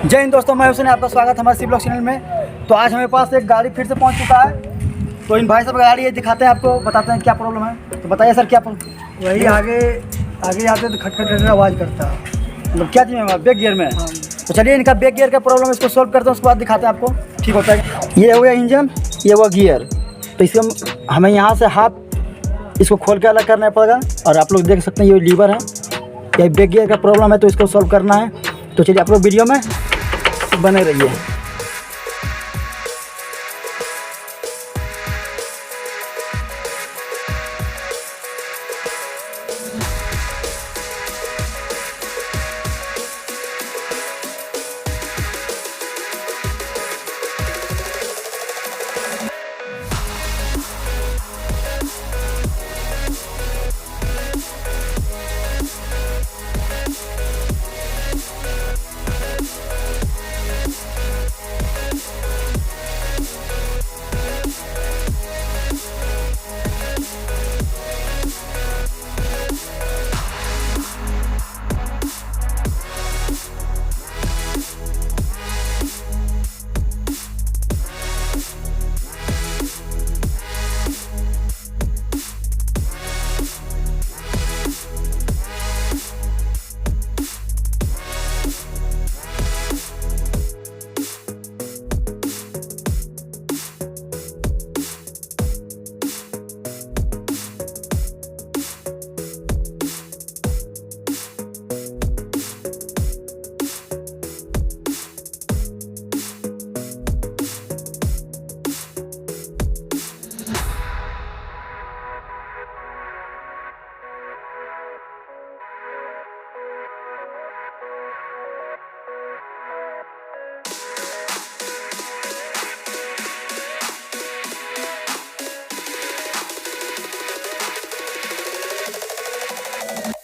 जय हिंद दोस्तों, मैं हुसैन, आपका स्वागत है हमारे सी ब्लॉग चैनल में। तो आज हमारे पास एक गाड़ी फिर से पहुंच चुका है। तो इन भाई साहब गाड़ी ये दिखाते हैं, आपको बताते हैं क्या प्रॉब्लम है। तो बताइए सर, क्या प्रॉब्लम? वही आगे आते तो खटखट आवाज़ करता है। मतलब क्या चीज़ में? बैक गियर में। तो चलिए इनका बैक गियर का प्रॉब्लम है, इसको सॉल्व करते हैं, उसके बाद दिखाते हैं आपको ठीक होता है। ये हो गया इंजन, ये हुआ गियर। तो इसको हमें यहाँ से हाथ इसको खोल के अलग करना पड़ेगा। और आप लोग देख सकते हैं ये लीवर है, ये बैक गियर का प्रॉब्लम है, तो इसको सॉल्व करना है। तो चलिए आप लोग वीडियो में बने रहिए।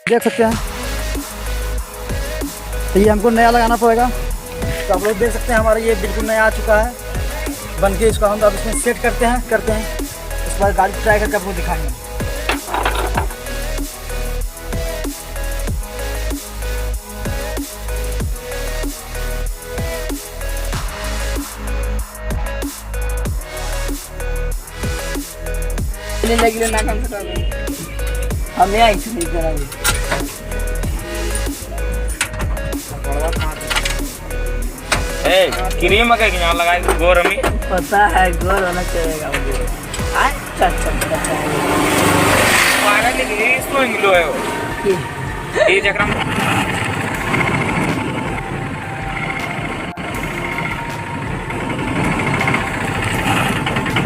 देख सकते हैं, तो ये हमको नया लगाना पड़ेगा। तो आप लोग देख सकते हैं हमारा ये बिल्कुल नया आ चुका है बन के। इसको हम अब इसमें सेट करते हैं उसके बाद गाड़ी ट्राई करके आपको दिखाएंगे। हमें आई थी करांगे। क्रीम का यहाँ लगाए गोर में पता है गोर होना चाहिएगा मुझे। अच्छा इसको मिलो है ये चक्रम।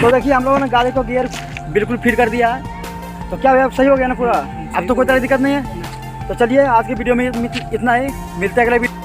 तो देखिए हम लोगों ने गाड़ी को गियर बिल्कुल फिट कर दिया है। तो क्या भैया सही हो गया ना पूरा? अब तो कोई तरह दिक्कत नहीं है। तो चलिए आज की वीडियो में इतना ही, मिलते हैं अगले वीडियो।